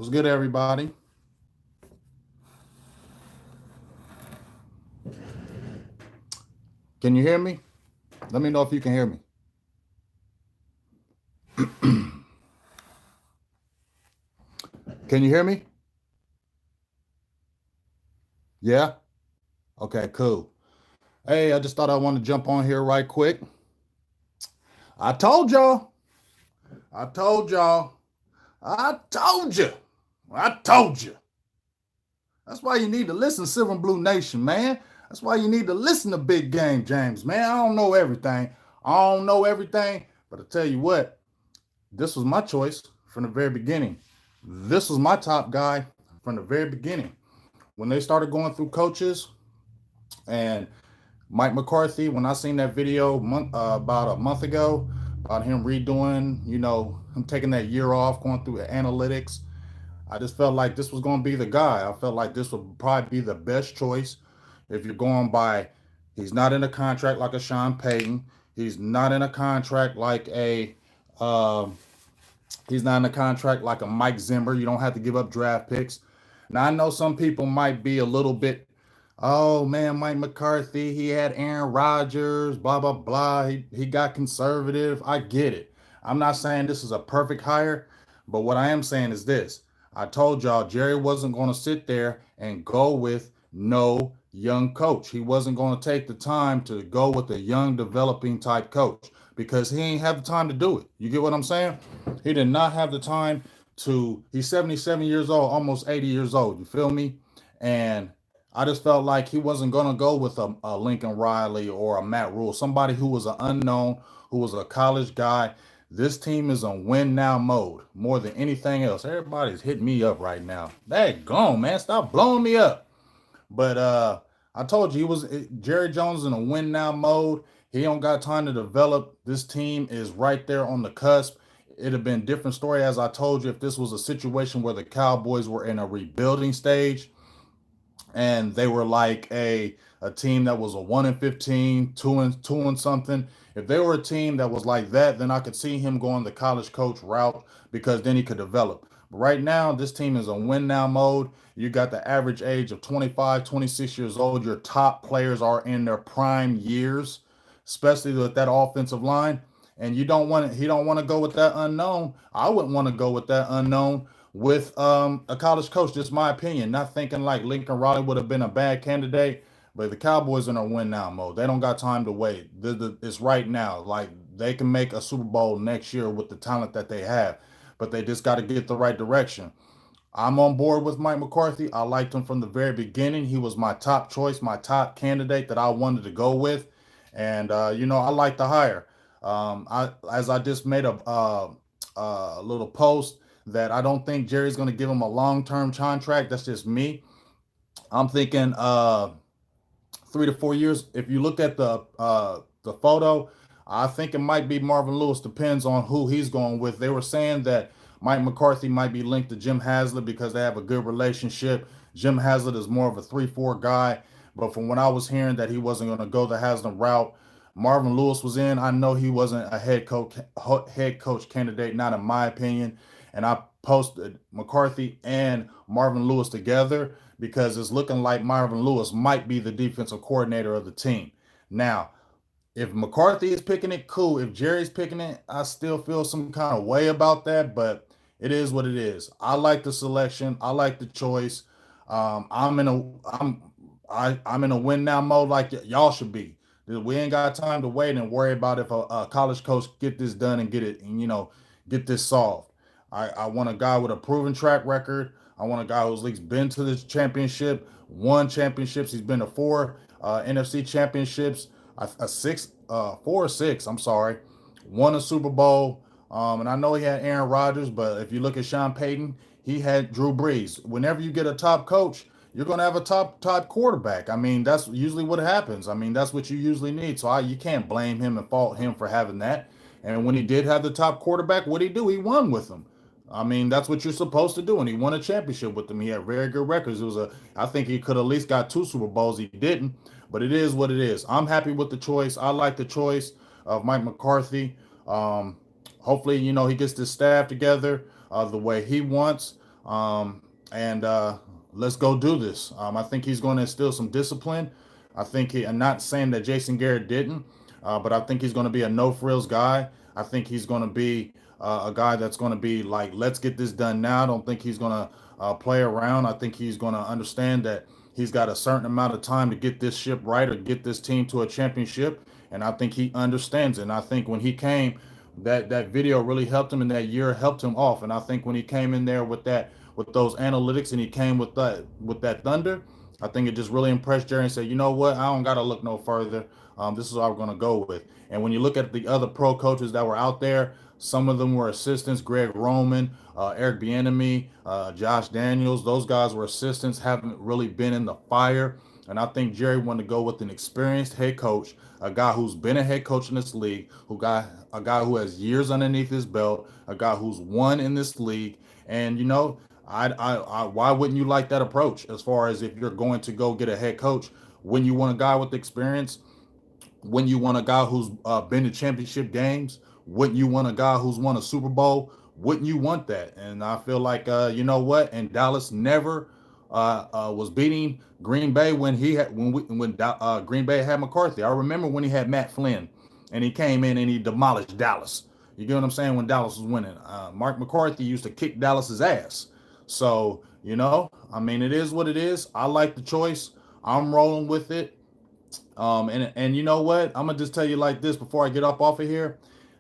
What's good, everybody? Can you hear me? Let me know if you can hear me. Can you hear me? Yeah? Okay, cool. Hey, I just thought I wanted to jump on here right quick. I told y'all. I told y'all. I told you. I told you. That's why you need to listen, Silver and Blue Nation, man. That's why you need to listen to Big Game James, man. I don't know everything. I don't know everything, but I tell you what, this was my choice from the very beginning. This was my top guy from the very beginning. When they started going through coaches and Mike McCarthy, when I seen that video about a month ago about him redoing, him taking that year off, going through the analytics, I just felt like this was going to be the guy. I felt like this would probably be the best choice if you're going by. He's not in a contract like a Sean Payton. He's not in a contract like a. Um, he's not in a contract like a Mike Zimmer. You don't have to give up draft picks. Now I know some people might be a little bit, oh man, Mike McCarthy, he had Aaron Rodgers, blah blah blah. He got conservative. I get it. I'm not saying this is a perfect hire, but what I am saying is this. I told y'all Jerry wasn't going to sit there and go with no young coach. He wasn't going to take the time to go with a young developing type coach because he ain't have the time to do it. You get what I'm saying? He did not have the time to, he's 77 years old, almost 80 years old. You feel me? And I just felt like he wasn't going to go with a Lincoln Riley or a Matt Rule, somebody who was an unknown, who was a college guy. This team is on win now mode more than anything else. Everybody's hitting me up right now. That gone, man. Stop blowing me up. But I told you Jerry Jones in a win now mode. He don't got time to develop. This team is right there on the cusp. It'd have been a different story, as I told you, if this was a situation where the Cowboys were in a rebuilding stage and they were like a team that was a 1-15, 2 and something. If they were a team that was like that, then I could see him going the college coach route because then he could develop. But right now, this team is on win now mode. You got the average age of 25, 26 years old. Your top players are in their prime years, especially with that offensive line. And he don't want to go with that unknown. I wouldn't want to go with that unknown with a college coach, just my opinion. Not thinking like Lincoln Riley would have been a bad candidate, but the Cowboys in a win now mode. They don't got time to wait. It's right now. Like they can make a Super Bowl next year with the talent that they have, but they just got to get the right direction. I'm on board with Mike McCarthy. I liked him from the very beginning. He was my top choice, my top candidate that I wanted to go with, and I like the hire. I just made a little post that I don't think Jerry's going to give him a long-term contract. That's just me. I'm thinking 3 to 4 years. If you look at the photo, I think it might be Marvin Lewis. Depends on who he's going with. They were saying that Mike McCarthy might be linked to Jim Haslett because they have a good relationship. Jim Haslett is more of a 3-4 guy, but from what I was hearing that he wasn't going to go the Haslett route. Marvin Lewis was in. I know he wasn't a head coach candidate, not in my opinion. And I posted McCarthy and Marvin Lewis together because it's looking like Marvin Lewis might be the defensive coordinator of the team. Now, if McCarthy is picking it, cool. If Jerry's picking it, I still feel some kind of way about that, but it is what it is. I like the selection. I like the choice. I'm in a I'm in a win now mode like y'all should be. We ain't got time to wait and worry about if a college coach get this done and get it and get this solved. I want a guy with a proven track record. I want a guy who's at least been to this championship, won championships. He's been to 4 NFC championships, a 4 or 6. I'm sorry, won a Super Bowl. And I know he had Aaron Rodgers, but if you look at Sean Payton, he had Drew Brees. Whenever you get a top coach, you're going to have a top quarterback. I mean, that's usually what happens. I mean, that's what you usually need. So you can't blame him and fault him for having that. And when he did have the top quarterback, what did he do? He won with them. I mean, that's what you're supposed to do. And he won a championship with them. He had very good records. I think he could at least got 2 Super Bowls. He didn't, but it is what it is. I'm happy with the choice. I like the choice of Mike McCarthy. Hopefully, he gets this staff together the way he wants. And let's go do this. I think he's going to instill some discipline. I think I'm not saying that Jason Garrett didn't, but I think he's going to be a no frills guy. I think he's going to be a guy that's going to be like, let's get this done now. I don't think he's going to play around. I think he's going to understand that he's got a certain amount of time to get this ship right or get this team to a championship. And I think he understands it. And I think when he came, that video really helped him, and that year helped him off. And I think when he came in there with those analytics, and he came with that thunder, I think it just really impressed Jerry and said, you know what, I don't got to look no further. This is what we're going to go with. And when you look at the other pro coaches that were out there, some of them were assistants: Greg Roman, Eric Bieniemy, Josh Daniels. Those guys were assistants, haven't really been in the fire. And I think Jerry wanted to go with an experienced head coach, a guy who's been a head coach in this league, a guy who has years underneath his belt, a guy who's won in this league. And why wouldn't you like that approach? As far as if you're going to go get a head coach, when you want a guy with experience, when you want a guy who's been to championship games, wouldn't you want a guy who's won a Super Bowl? Wouldn't you want that? And I feel like you know what? And Dallas never was beating Green Bay when Green Bay had McCarthy. I remember when he had Matt Flynn, and he came in and he demolished Dallas. You get what I'm saying? When Dallas was winning, Mark McCarthy used to kick Dallas's ass. So I mean, it is what it is. I like the choice. I'm rolling with it. And you know what? I'm gonna just tell you like this before I get up off of here.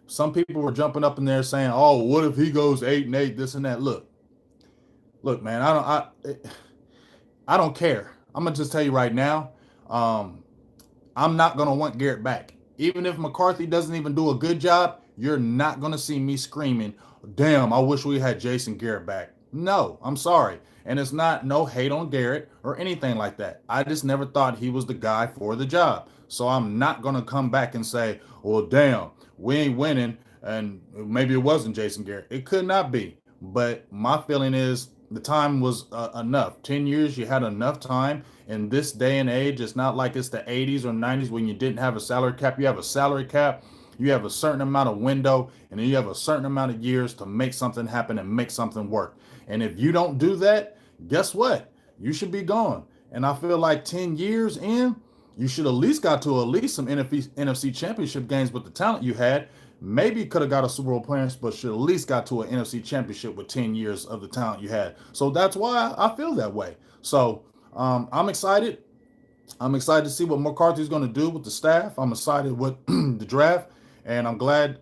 Some people were jumping up in there saying, "Oh, what if he goes 8-8, this and that?" Look, man. I don't care. I'm gonna just tell you right now. Um, I'm not gonna want Garrett back. Even if McCarthy doesn't even do a good job, you're not gonna see me screaming, "Damn, I wish we had Jason Garrett back." No, I'm sorry. And it's not no hate on Garrett or anything like that. I just never thought he was the guy for the job. So I'm not gonna come back and say, "Well, damn, we ain't winning," and maybe it wasn't Jason Garrett. It could not be. But my feeling is the time was enough. 10 years, you had enough time. In this day and age, it's not like it's the 80s or 90s when you didn't have a salary cap. You have a salary cap, you have a certain amount of window, and then you have a certain amount of years to make something happen and make something work. And if you don't do that, guess what? You should be gone. And I feel like 10 years in, you should at least got to at least some NFC championship games with the talent you had. Maybe could have got a Super Bowl appearance, but should at least got to an NFC championship with 10 years of the talent you had. So that's why I feel that way. So I'm excited. I'm excited to see what McCarthy's going to do with the staff. I'm excited with the draft, and I'm glad,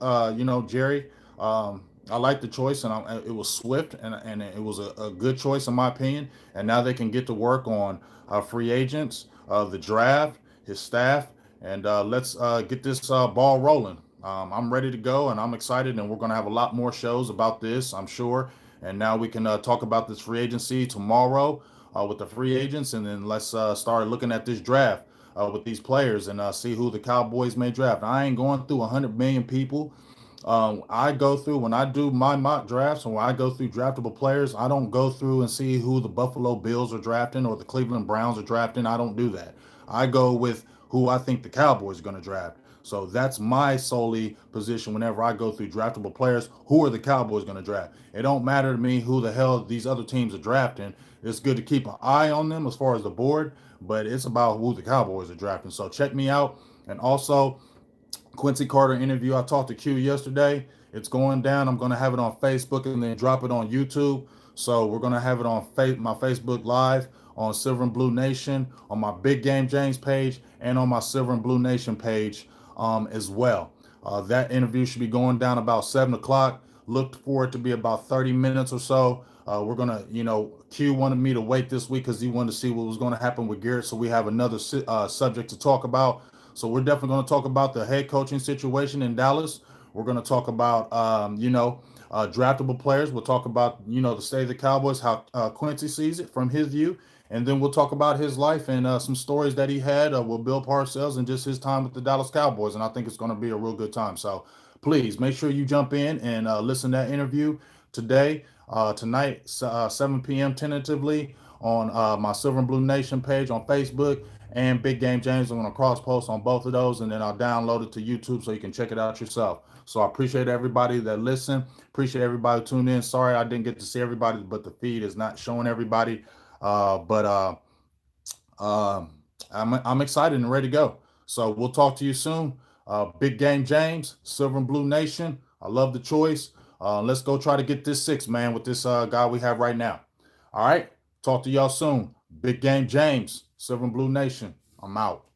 Jerry. I like the choice, and it was swift, and it was a good choice in my opinion. And now they can get to work on free agents, the draft, his staff, and let's get this ball rolling. I'm ready to go, and I'm excited, and we're going to have a lot more shows about this, I'm sure. And now we can talk about this free agency tomorrow with the free agents, and then let's start looking at this draft with these players and see who the Cowboys may draft. I ain't going through 100 million people. I go through when I do my mock drafts, and when I go through draftable players, I don't go through and see who the Buffalo Bills are drafting or the Cleveland Browns are drafting. I don't do that. I go with who I think the Cowboys are going to draft. So that's my solely position whenever I go through draftable players. Who are the Cowboys going to draft? It don't matter to me who the hell these other teams are drafting. It's good to keep an eye on them as far as the board, but it's about who the Cowboys are drafting. So check me out. And also, Quincy Carter interview. I talked to Q yesterday. It's going down. I'm going to have it on Facebook and then drop it on YouTube. So we're going to have it on my Facebook Live, on Silver and Blue Nation, on my Big Game James page, and on my Silver and Blue Nation page as well. That interview should be going down about 7 o'clock. Look for it to be about 30 minutes or so. We're going to, Q wanted me to wait this week because he wanted to see what was going to happen with Garrett. So we have another subject to talk about. So we're definitely going to talk about the head coaching situation in Dallas. We're going to talk about, draftable players. We'll talk about, the state of the Cowboys, how Quincy sees it from his view. And then we'll talk about his life and some stories that he had with Bill Parcells and just his time with the Dallas Cowboys. And I think it's going to be a real good time. So please make sure you jump in and listen to that interview tonight, 7 p.m. tentatively on my Silver and Blue Nation page on Facebook, and Big Game James. I'm going to cross post on both of those, and then I'll download it to YouTube so you can check it out yourself. So I appreciate everybody that listen. Appreciate everybody who tuned in. Sorry I didn't get to see everybody, but the feed is not showing everybody. I'm excited and ready to go. So we'll talk to you soon. Big Game James, Silver and Blue Nation. I love the choice. Let's go try to get this 6, man, with this guy we have right now. All right. Talk to y'all soon. Big Game James, Silver and Blue Nation. I'm out.